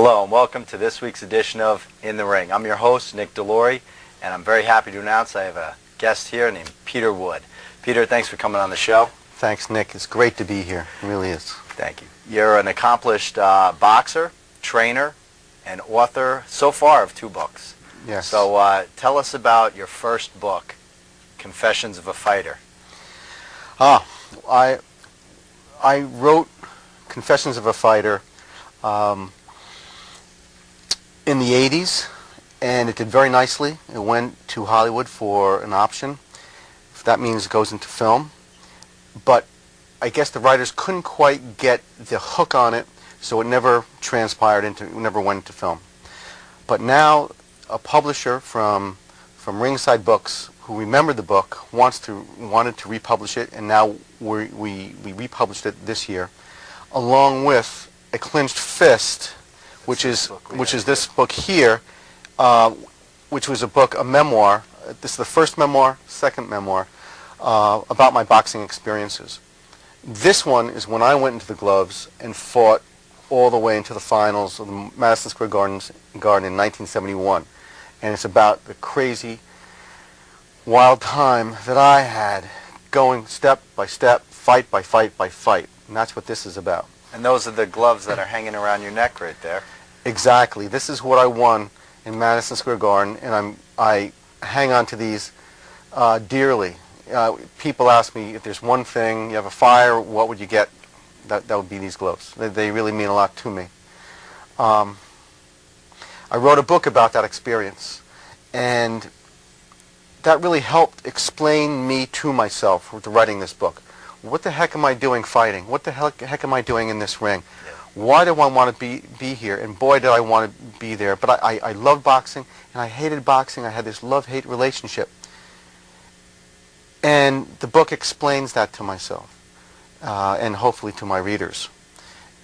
Hello and welcome to this week's edition of In the Ring. I'm your host, Nick Delory, and I'm very happy to announce I have a guest here named Peter Wood. Peter, thanks for coming on the show. Thanks, Nick. It's great to be here. It really is. Thank you. You're an accomplished boxer, trainer, and author so far of 2 books. Yes. So tell us about your first book, Confessions of a Fighter. I wrote Confessions of a Fighter in the 80s, and it did very nicely. It went to Hollywood for an option. That means it goes into film. But I guess the writers couldn't quite get the hook on it, so it never transpired it never went into film. But now a publisher from Ringside Books, who remembered the book, wanted to republish it, and now we republished it this year, along with A Clinched Fist, which is this book here, which was a memoir. This is the first memoir, second memoir, about my boxing experiences. This one is when I went into the gloves and fought all the way into the finals of the Madison Square Garden in 1971. And it's about the crazy, wild time that I had, going step by step, fight by fight by fight. And that's what this is about. And those are the gloves that are hanging around your neck right there. Exactly. This is what I won in Madison Square Garden, and I hang on to these dearly. People ask me, if there's one thing, you have a fire, what would you get? That would be these gloves. They really mean a lot to me. I wrote a book about that experience, and that really helped explain me to myself with writing this book. What the heck am I doing fighting? What the heck am I doing in this ring? Why do I want to be here? And boy, did I want to be there. But I loved boxing, and I hated boxing. I had this love-hate relationship. And the book explains that to myself, and hopefully to my readers.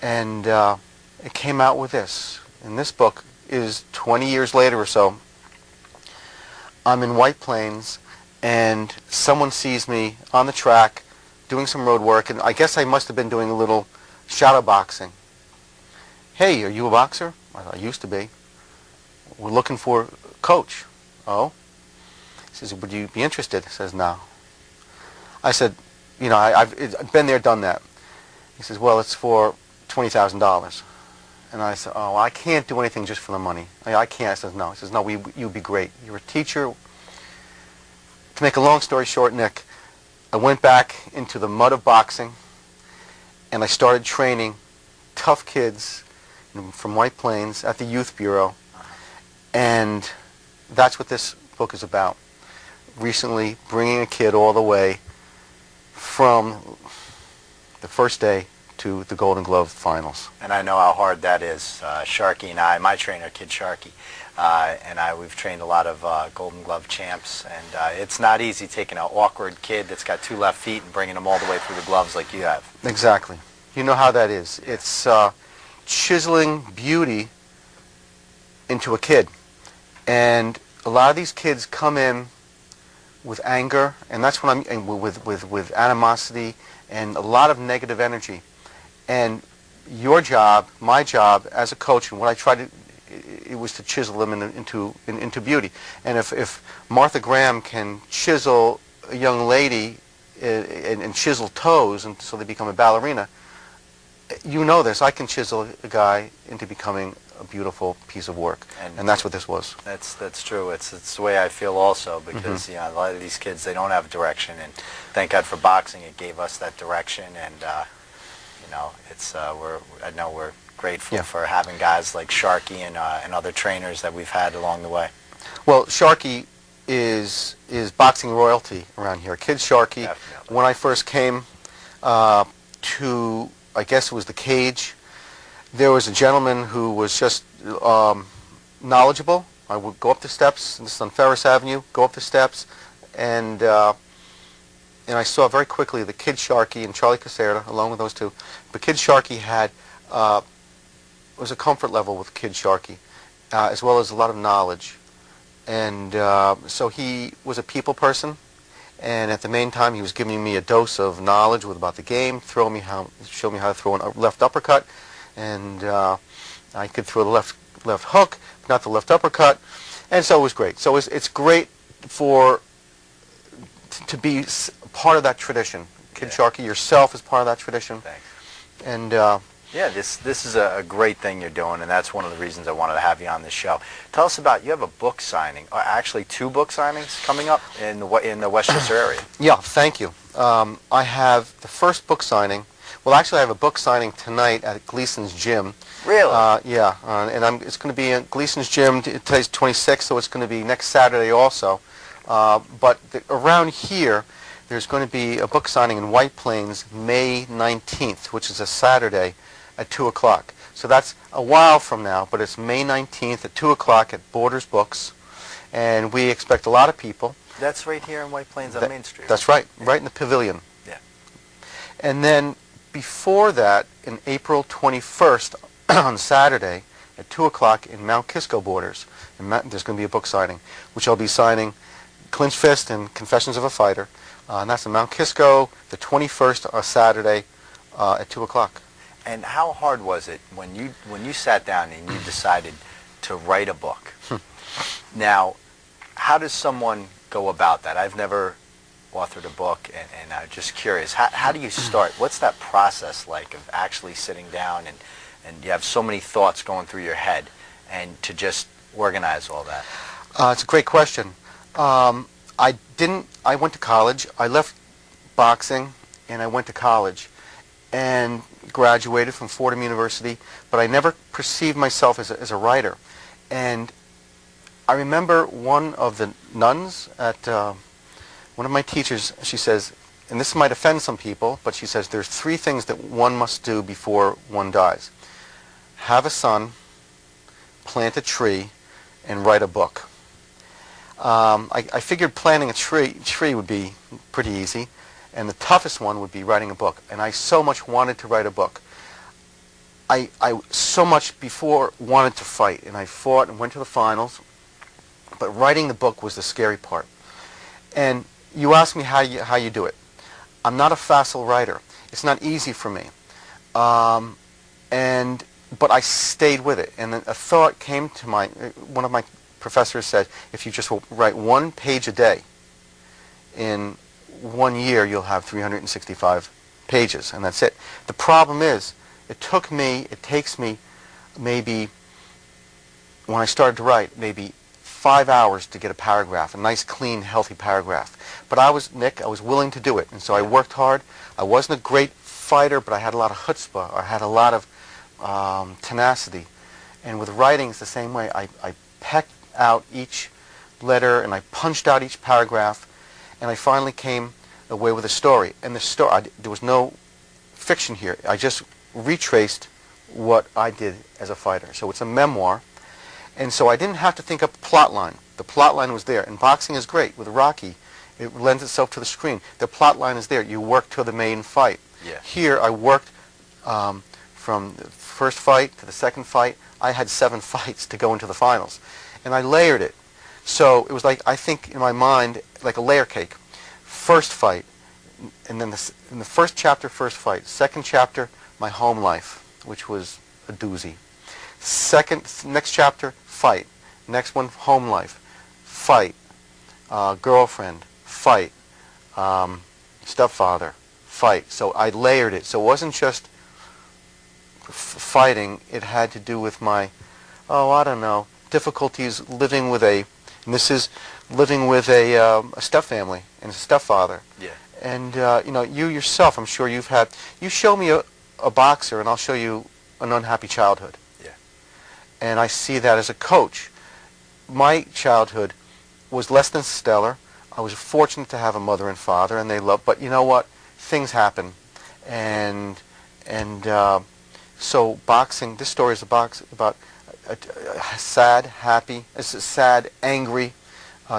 And it came out with this. And this book is 20 years later or so. I'm in White Plains, and someone sees me on the track doing some road work, and I guess I must have been doing a little shadow boxing. Hey, are you a boxer? I used to be. We're looking for a coach. Oh? He says, would you be interested? He says, no. I said, you know, I've been there, done that. He says, well, it's for $20,000. And I said, oh, I can't do anything just for the money. I can't. I says, no. He says, no, you'd be great. You're a teacher. To make a long story short, Nick, I went back into the mud of boxing, and I started training tough kids from White Plains at the Youth Bureau, and that's what this book is about. Recently, bringing a kid all the way from the first day to the Golden Glove finals. And I know how hard that is. Sharky and I, my trainer, Kid Sharky, and we've trained a lot of Golden Glove champs, and it's not easy taking an awkward kid that's got 2 left feet and bringing him all the way through the gloves like you have. Exactly. You know how that is. It's chiseling beauty into a kid. And a lot of these kids come in with anger, and that's what with animosity and a lot of negative energy. And your job, my job as a coach, and what I tried to, it was to chisel them into beauty. And if Martha Graham can chisel a young lady and chisel toes, and so they become a ballerina, you know this. I can chisel a guy into becoming a beautiful piece of work, and that's what this was. That's true. It's the way I feel also, because you know, a lot of these kids, they don't have direction, and thank God for boxing, it gave us that direction. And you know, it's I know we're grateful for having guys like Sharky and other trainers that we've had along the way. Well, Sharky is boxing royalty around here. Kid Sharky. Definitely. When I first came to, I guess it was the cage, there was a gentleman who was just knowledgeable. I would go up the steps, and this is on Ferris Avenue, go up the steps, and I saw very quickly that Kid Sharky and Charlie Caserta, along with those two, but Kid Sharky had, was a comfort level with Kid Sharky, as well as a lot of knowledge. And so he was a people person, and at the main time he was giving me a dose of knowledge about the game, show me how to throw a left uppercut, and I could throw the left hook, not the left uppercut, and so it was great. So it's great to be part of that tradition. Kid Sharkey, yourself is part of that tradition. Thanks. And yeah, this is a great thing you're doing, and that's one of the reasons I wanted to have you on this show. Tell us about, you have a book signing, or actually 2 book signings coming up in the Westchester area. yeah, thank you. I have the first book signing. Well, actually, I have a book signing tonight at Gleason's Gym. Really? Yeah, and it's going to be in Gleason's Gym. Today's 26th, so it's going to be next Saturday also. But around here, there's going to be a book signing in White Plains May 19th, which is a Saturday at 2 o'clock. So that's a while from now, but it's May 19th at 2 o'clock at Borders Books, and we expect a lot of people. That's right here in White Plains on Main Street. That's right, right in the pavilion. Yeah. And then before that, in April 21st, on Saturday at 2 o'clock in Mount Kisco Borders, there's going to be a book signing, which I'll be signing Clinch Fist and Confessions of a Fighter. And that's in Mount Kisco, the 21st, Saturday at 2 o'clock. And how hard was it when you sat down and you decided to write a book? Now, how does someone go about that? I've never authored a book, and I'm just curious. How do you start? What's that process like of actually sitting down and you have so many thoughts going through your head, and to just organize all that? It's a great question. I went to college. I left boxing, and I went to college, and graduated from Fordham University, but I never perceived myself as a writer. And I remember one of the nuns at one of my teachers, she says, and this might offend some people, but she says there's 3 things that one must do before one dies. Have a son, plant a tree, and write a book. I figured planting a tree would be pretty easy, and the toughest one would be writing a book. And I so much wanted to write a book. I so much before wanted to fight, and I fought and went to the finals, but writing the book was the scary part. And you ask me how you do it. I'm not a facile writer. It's not easy for me. But I stayed with it. And then a thought came to one of my professors said, if you just write 1 page a day, in 1 year you'll have 365 pages, and that's it. The problem is, it takes me maybe, when I started to write, maybe 5 hours to get a paragraph, a nice, clean, healthy paragraph. But I was willing to do it, and so I worked hard. I wasn't a great fighter, but I had a lot of chutzpah. I had a lot of tenacity. And with writing, it's the same way. I pecked out each letter, and I punched out each paragraph, and I finally came away with a story. And the story, there was no fiction here. I just retraced what I did as a fighter. So it's a memoir. And so I didn't have to think up a plot line. The plot line was there. And boxing is great. With Rocky, it lends itself to the screen. The plot line is there. You work to the main fight. Yeah. Here, I worked from the first fight to the second fight. I had 7 fights to go into the finals. And I layered it. So it was like, I think in my mind, like a layer cake. First fight, and then in the first chapter, first fight. Second chapter, my home life, which was a doozy. Next chapter, fight. Next one, home life. Fight. Girlfriend. Fight. Stepfather. Fight. So I layered it. So it wasn't just fighting. It had to do with my, I don't know, difficulties living with a stepfamily and a stepfather. Yeah. And you yourself, I'm sure you show me a boxer, and I'll show you an unhappy childhood. Yeah. And I see that as a coach. My childhood was less than stellar. I was fortunate to have a mother and father, and they loved. But you know what? Things happen, and so boxing. This story is about a sad, angry,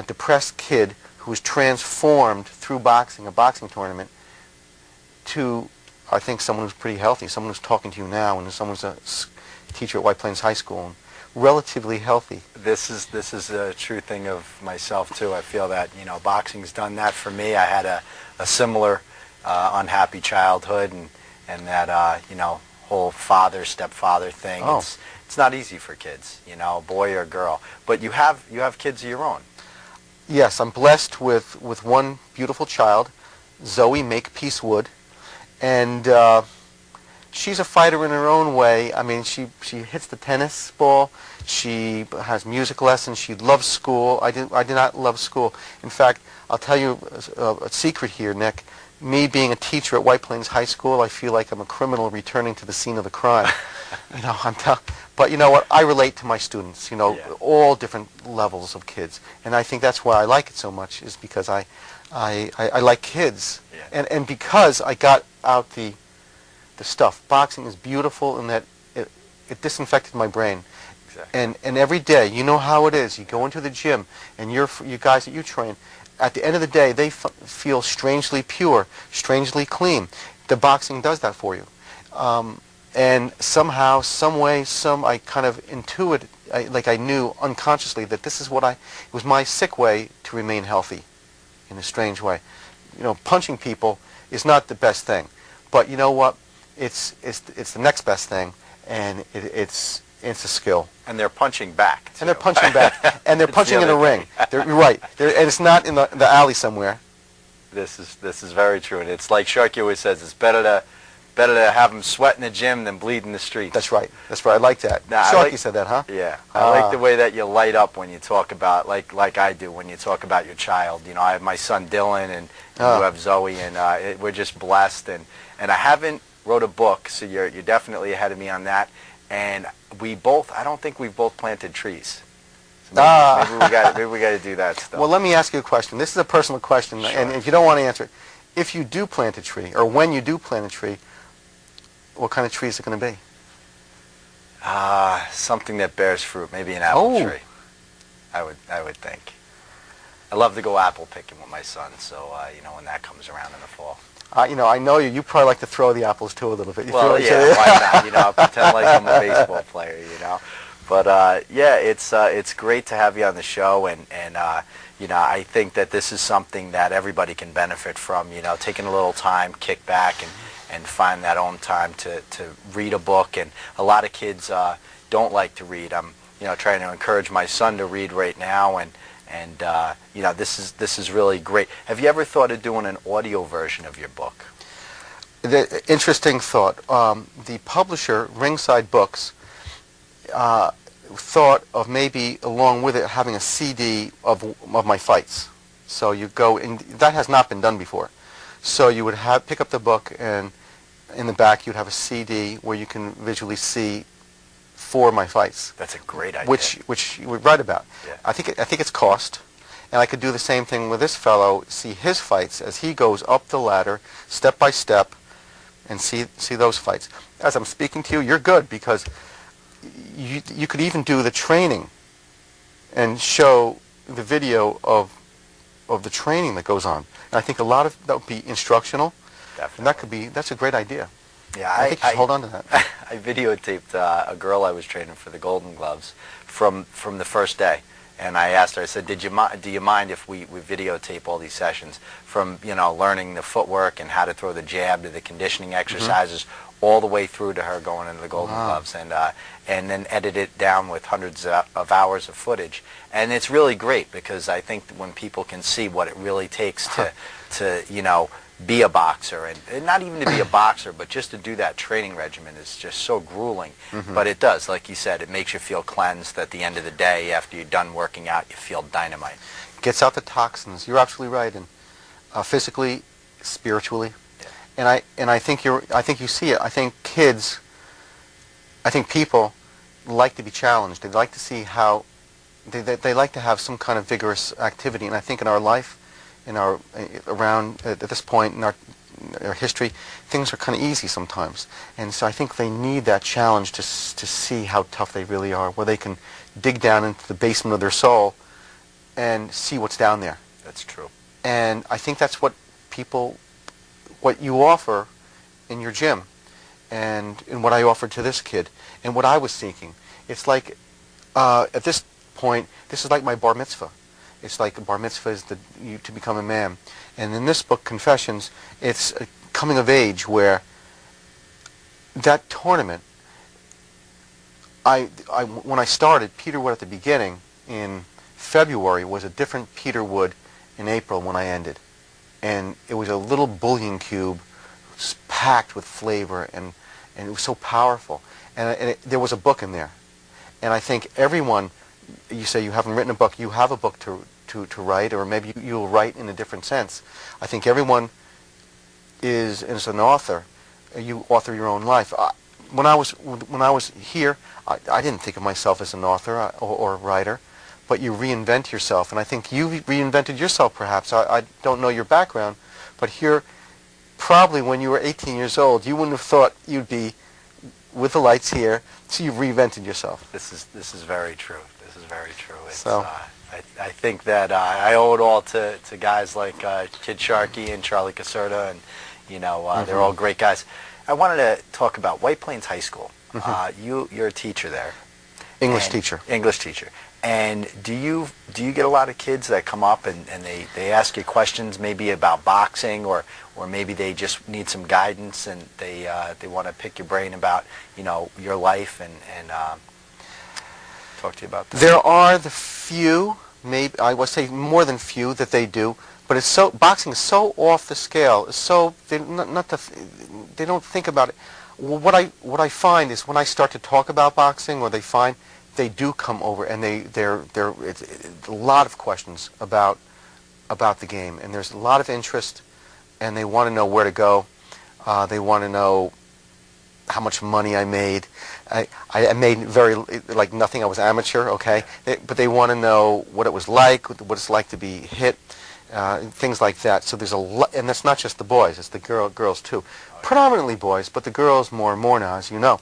depressed kid who was transformed through boxing, a boxing tournament, to, I think, someone who's pretty healthy, someone who's talking to you now, and someone's a teacher at White Plains High School, and relatively healthy. This is a true thing of myself too. I feel that boxing's done that for me. I had a similar unhappy childhood, and that whole father stepfather thing. Oh. it's not easy for kids, you know, boy or girl. But you have kids of your own. Yes, I'm blessed with one beautiful child, Zoe Makepeace Wood, and she's a fighter in her own way. I mean, she hits the tennis ball. She has music lessons. She loves school. I do not love school. In fact, I'll tell you a secret here, Nick. Me being a teacher at White Plains High School, I feel like I'm a criminal returning to the scene of the crime. You know, but you know what? I relate to my students. You know, Yeah. all different levels of kids, and I think that's why I like it so much. Is because I like kids, Yeah. and because I got out the stuff. Boxing is beautiful in that it disinfected my brain. Exactly. And every day, you know how it is. You go into the gym, and you guys that you train, at the end of the day, they feel strangely pure, strangely clean. The boxing does that for you. And somehow, some way, I kind of intuit, like I knew unconsciously that this is it was my sick way to remain healthy, in a strange way. You know, punching people is not the best thing, but you know what? It's the next best thing, and it's a skill. And they're punching back, too. And they're punching back, and they're punching in a ring. You're right, and it's not in the alley somewhere. This is very true, and it's like Sharky always says, it's better to have them sweat in the gym than bleed in the street. That's right. That's right. I like that. Now, Sharky said that, huh? Yeah, I like the way that you light up when you talk about, like I do, when you talk about your child. You know, I have my son Dylan, and you have Zoe, and we're just blessed. And I haven't wrote a book, so you're definitely ahead of me on that. And I don't think we've both planted trees. So maybe we got to do that stuff. Well, let me ask you a question. This is a personal question, Sure. and if you don't want to answer it, if you do plant a tree, or when you do plant a tree, what kind of tree is it going to be? Something that bears fruit, maybe an apple tree. I would think. I love to go apple picking with my son, so you know, when that comes around in the fall. You know, I know you. You probably like to throw the apples too a little bit. Well, yeah, why not? You know, I'll pretend like I'm a baseball player, you know. But yeah, it's great to have you on the show, and you know, I think that this is something that everybody can benefit from. You know, taking a little time, kick back, and find that own time to read a book. And a lot of kids don't like to read. I'm trying to encourage my son to read right now, and you know, this is really great. Have you ever thought of doing an audio version of your book? The interesting thought. The publisher, Ringside Books, thought of maybe along with it having a CD of my fights. So you go, and that has not been done before. So you would pick up the book, and in the back you'd have a CD where you can visually see 4 of my fights. That's a great idea. Which you would write about. Yeah. I think it's cost, and I could do the same thing with this fellow. See his fights as he goes up the ladder, step by step, and see those fights. As I'm speaking to you, you're good because you could even do the training and show the video of the training that goes on. And I think a lot of that would be instructional. Definitely. And that's a great idea. Yeah, I think you should hold on to that. I videotaped a girl I was training for the Golden Gloves from the first day, and I asked her. I said, do you mind if we videotape all these sessions from learning the footwork and how to throw the jab to the conditioning exercises, all the way through to her going into the Golden Gloves, and then edit it down with hundreds of hours of footage. And it's really great because I think when people can see what it really takes to be a boxer, and not even to be a boxer, but just to do that training regimen is just so grueling. But it does, like you said, it makes you feel cleansed. At the end of the day, after you're done working out, you feel dynamite. Gets out the toxins. You're absolutely right, and physically, spiritually, yeah. And I think you see it. I think people like to be challenged. They like to see how they like to have some kind of vigorous activity. And I think in our life, around at this point in our history, things are kind of easy sometimes, and so I think they need that challenge to see how tough they really are, where they can dig down into the basement of their soul and see what's down there. That's true. And I think that's what you offer in your gym, and in what I offered to this kid, and what I was seeking. It's like at this point, this is like my bar mitzvah. It's like a bar mitzvah is to become a man. And in this book, Confessions, it's a coming of age where that tournament, when I started, Peter Wood at the beginning in February was a different Peter Wood in April when I ended. And it was a little bouillon cube packed with flavor, and it was so powerful. And there was a book in there. And I think everyone, you say you haven't written a book, you have a book to write, or maybe you'll write in a different sense. I think everyone is an author. You author your own life. When I was here, I didn't think of myself as an author or writer, but you reinvent yourself, and I think you reinvented yourself. Perhaps I don't know your background, but here, probably when you were 18 years old, you wouldn't have thought you'd be with the lights here. So you've reinvented yourself. This is very true. This is very true. It's, so I think that I owe it all to guys like Kid Sharkey and Charlie Caserta, and they're all great guys. I wanted to talk about White Plains High School. You're a teacher there. English teacher. English teacher. And do you get a lot of kids that come up and they ask you questions maybe about boxing, or maybe they just need some guidance and they want to pick your brain about your life and talk to you about that? There are the few, maybe I would say more than few, that they do, but boxing is so off the scale. It's so they don't think about it. What I find is when I start to talk about boxing, or they do come over, and it's a lot of questions about the game, and there's a lot of interest, and they want to know where to go. They want to know how much money I made. I made like nothing. I was amateur, okay, but they want to know what it was like, what it's like to be hit, things like that. So there's a lot, and that's not just the boys; it's the girls too. Predominantly boys, but the girls more and more now, as you know.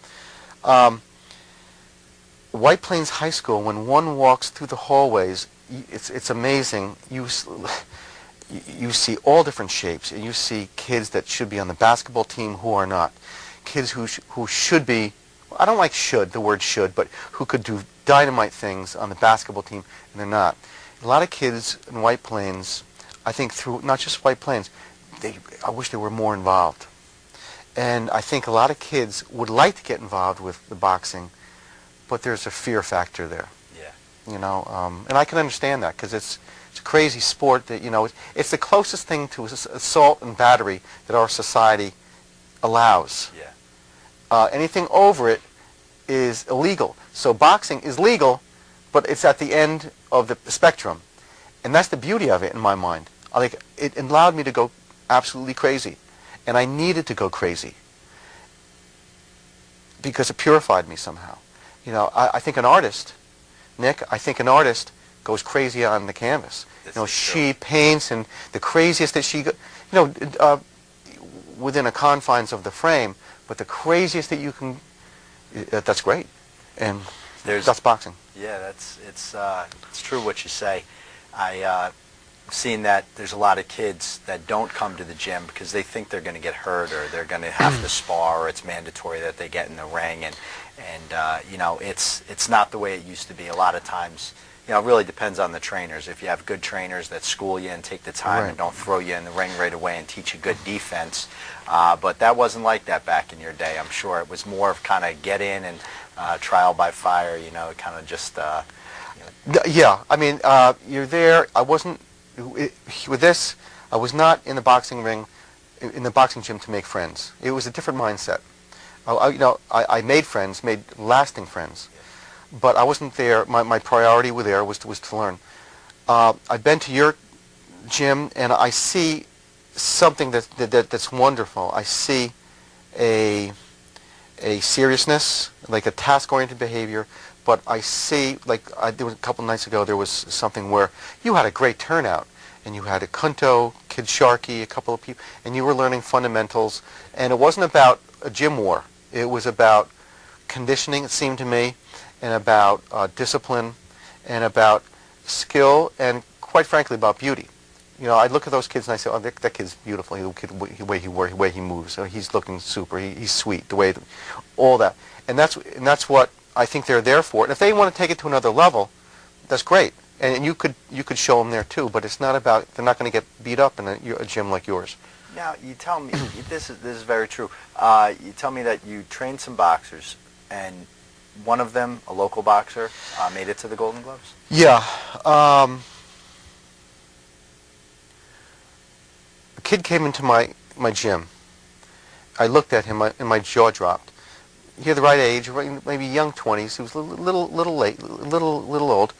White Plains High School, when one walks through the hallways, it's amazing. You see all different shapes. You see kids that should be on the basketball team who are not. Kids who should be, I don't like the word should, but who could do dynamite things on the basketball team, and they're not. A lot of kids in White Plains, I think through, not just White Plains, I wish they were more involved. And I think a lot of kids would like to get involved with the boxing, but there's a fear factor there. Yeah. And I can understand that, because it's a crazy sport that, it's the closest thing to assault and battery that our society allows. Yeah. Anything over it is illegal. So boxing is legal, but it's at the end of the spectrum. And that's the beauty of it in my mind. It allowed me to go absolutely crazy. And I needed to go crazy because it purified me somehow. I think an artist, Nick, goes crazy on the canvas. She paints, and the craziest that she, within the confines of the frame, but the craziest that you can, that's great. And that's boxing. Yeah, it's true what you say. I've seen that there's a lot of kids that don't come to the gym because they think they're going to get hurt, or they're going to have to spar, or it's mandatory that they get in the ring, and it's not the way it used to be. A lot of times, it really depends on the trainers. If you have good trainers that school you and take the time and don't throw you in the ring right away and teach you good defense, but that wasn't like that back in your day. I'm sure it was more of kind of get in and trial by fire. Kind of just. Yeah, I mean, you're there. I wasn't with this. I was not in the boxing ring, in the boxing gym to make friends. It was a different mindset. I made friends, made lasting friends, but I wasn't there. My priority was to learn. I've been to your gym, and I see something that's wonderful. I see a seriousness, like a task-oriented behavior. But I see, there was a couple nights ago, there was something where you had a great turnout, and you had a Kunto, Kid Sharkey, a couple of people, and you were learning fundamentals. And it wasn't about a gym war. It was about conditioning, it seemed to me, and about discipline, and about skill, and quite frankly, about beauty. I look at those kids and I say, oh, that kid's beautiful. The way he moves, he's looking super. He's sweet. All that, and that's what I think they're there for. And if they want to take it to another level, that's great. And you could show them there too. But it's not about, they're not going to get beat up in a gym like yours. Now you tell me this is very true. You tell me that you trained some boxers, and one of them, a local boxer, made it to the Golden Gloves? Yeah. A kid came into my gym. I looked at him and my jaw dropped. He had the right age, maybe young 20s. He was a little late, little old.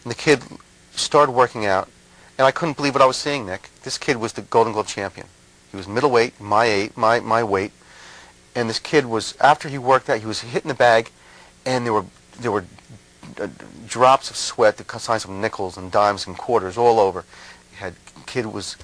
And the kid started working out. And I couldn't believe what I was seeing, Nick. This kid was the Golden Glove champion. He was middleweight, my weight. And this kid was, after he worked out, he was hitting the bag, and there were drops of sweat, the size of nickels and dimes and quarters all over. Kid was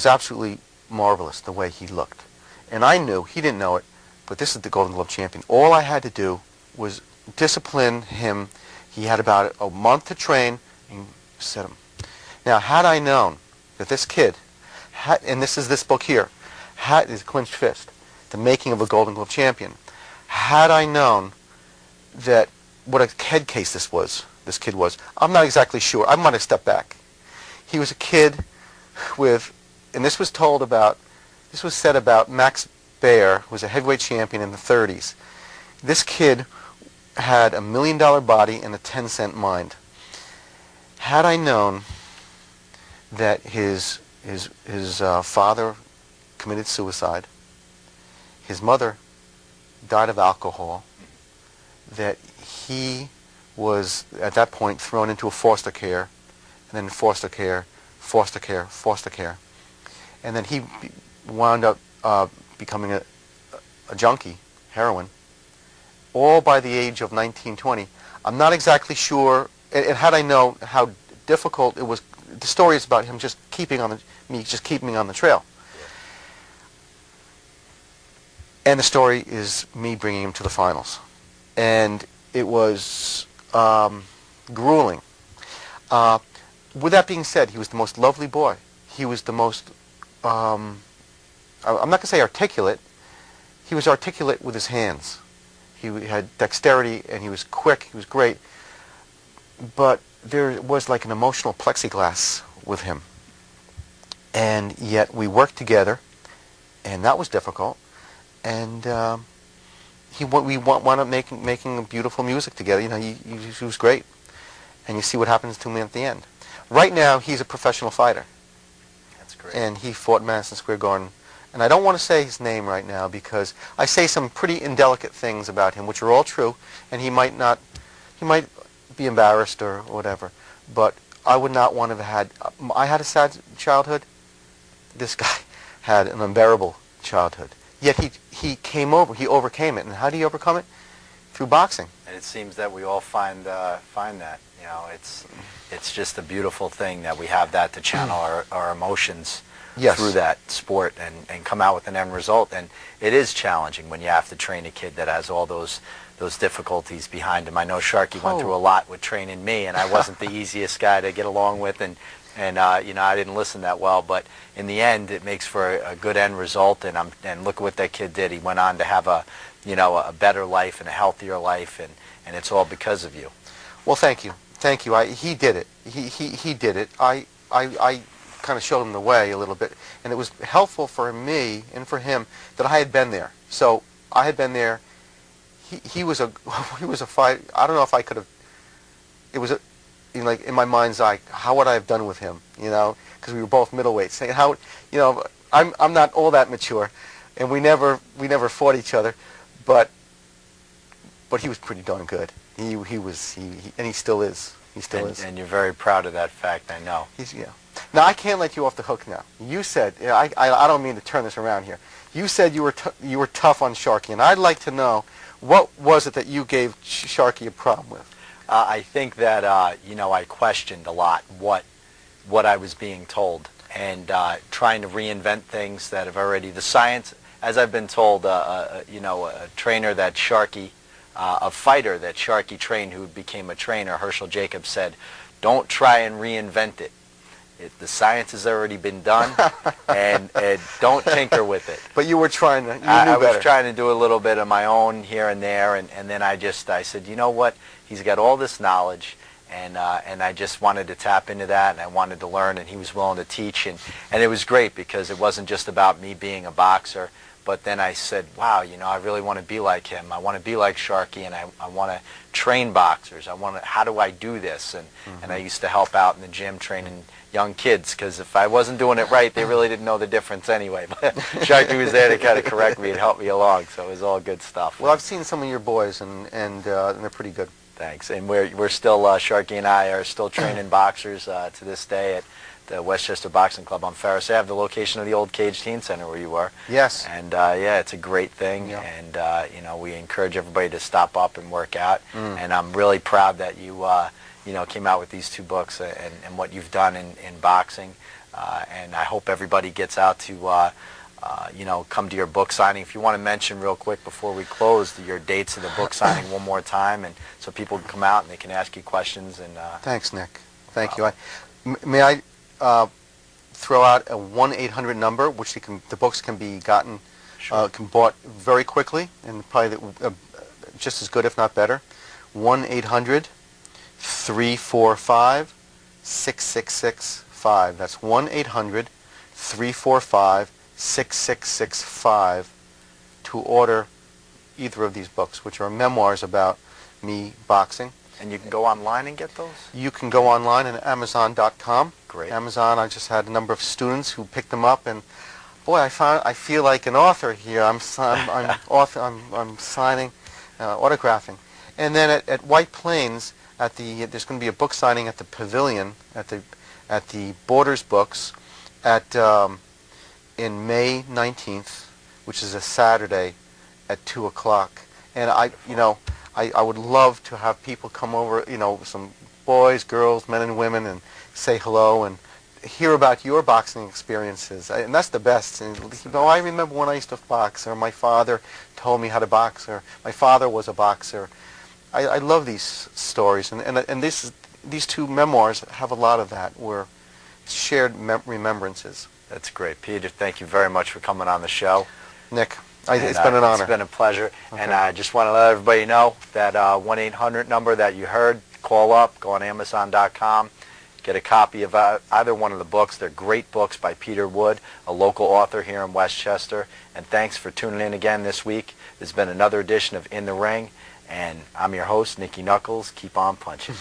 absolutely marvelous the way he looked. And I knew, he didn't know it, but this is the Golden Glove champion. All I had to do was discipline him. He had about a month to train and set him. Now, had I known that this kid, and this is this book here, is Clenched Fist, The Making of a Golden Glove Champion. Had I known that what a head case this kid was, I'm not exactly sure. I might have stepped back. He was a kid with, and this was said about Max Baer, who was a heavyweight champion in the 30s. This kid had $1 million body and a 10-cent mind. Had I known that his father committed suicide, his mother died of alcohol, that he was at that point thrown into a foster care, and then foster care, and then he wound up becoming a junkie, heroin, all by the age of 19, 20. I'm not exactly sure, and had I known how difficult it was, the story is about him just keeping me on the trail. And the story is me bringing him to the finals. And it was grueling. With that being said, he was the most lovely boy. He was the most, I'm not going to say articulate. He was articulate with his hands. He had dexterity, and he was quick. He was great. But there was like an emotional plexiglass with him. And yet we worked together, and that was difficult. And we wound up making beautiful music together. You know, he was great. And you see what happens to him at the end. Right now, he's a professional fighter. That's great. And he fought in Madison Square Garden. And I don't want to say his name right now because I say some pretty indelicate things about him, which are all true. And he might be embarrassed or whatever. But I would not want to have had... I had a sad childhood. This guy had an unbearable childhood. Yet he overcame it. And how do you overcome it? Through boxing. And it seems that we all find that. You know, it's just a beautiful thing that we have that to channel our emotions through that sport and come out with an end result. And it is challenging when you have to train a kid that has all those difficulties behind him. I know Sharky went through a lot with training me, and I wasn't the easiest guy to get along with, and you know, I didn't listen that well. But in the end, it makes for a good end result. And look at what that kid did. He went on to have a better life and a healthier life, and it's all because of you. Well, thank you. He did it. He did it. I kind of showed him the way a little bit, and it was helpful for me and for him that I had been there. So I had been there. He was a fight. I don't know if I could have. It was like in my mind's eye, how would I have done with him? You know, because we were both middleweights. Saying how, you know, I'm not all that mature, and we never fought each other, but he was pretty darn good. He was, and he still is. He still is. And you're very proud of that fact, I know. Yeah. Now I can't let you off the hook. Now you said, I don't mean to turn this around here. You said you were tough on Sharky, and I'd like to know what was it that you gave Sharky a problem with. I think that you know, I questioned a lot what I was being told, and trying to reinvent things that have already the science. As I've been told, you know, a trainer that Sharky. A fighter that Sharky trained who became a trainer, Herschel Jacobs, said, don't try and reinvent it. The science has already been done, and don't tinker with it. But you were trying to, I was trying to do a little bit of my own here and there, and then I said, you know what, he's got all this knowledge, and I just wanted to tap into that, and I wanted to learn, and he was willing to teach, and it was great because it wasn't just about me being a boxer, But then I said, wow, I really want to be like him. I want to be like Sharky, and I want to train boxers. How do I do this? And I used to help out in the gym training young kids, because if I wasn't doing it right, they really didn't know the difference anyway. But Sharky was there to kind of correct me and help me along, so it was all good stuff. Well, I've seen some of your boys, and they're pretty good. Thanks. And we're still, Sharky and I are still training boxers to this day at the Westchester Boxing Club on Ferris Ave, the location of the old Cage Teen Center where you were. Yes. And yeah, it's a great thing. Yeah. And we encourage everybody to stop up and work out. And I'm really proud that you came out with these 2 books and what you've done in boxing. And I hope everybody gets out to come to your book signing. If you want to mention real quick before we close your dates of the book signing one more time, and so people can come out and they can ask you questions. And thanks, Nick. Thank you. May I throw out a 1-800 number, which the books can be gotten, can bought very quickly, and probably just as good, if not better. 1-800-345-6665. That's 1-800-345-6665 to order either of these books, which are memoirs about me boxing. And you can go online and get those? You can go online at Amazon.com. Great. Amazon, I just had a number of students who picked them up, and boy, I feel like an author here. I'm signing, autographing. And then at White Plains, there's going to be a book signing at the Pavilion at the Borders Books in May 19th, which is a Saturday at 2 o'clock. And I would love to have people come over, some boys, girls, men and women, and say hello and hear about your boxing experiences. And that's the best. And, I remember when I used to box, or my father told me how to box, or my father was a boxer. I love these stories, and these 2 memoirs have a lot of that, where shared remembrances. That's great. Peter, thank you very much for coming on the show. Nick, it's been an honor. It's been a pleasure. Okay. And I just want to let everybody know that 1-800 number that you heard, call up, go on Amazon.com, get a copy of either one of the books. They're great books by Peter Wood, a local author here in Westchester. And thanks for tuning in again this week. This has been another edition of In the Ring, and I'm your host, Nicky Knuckles. Keep on punching.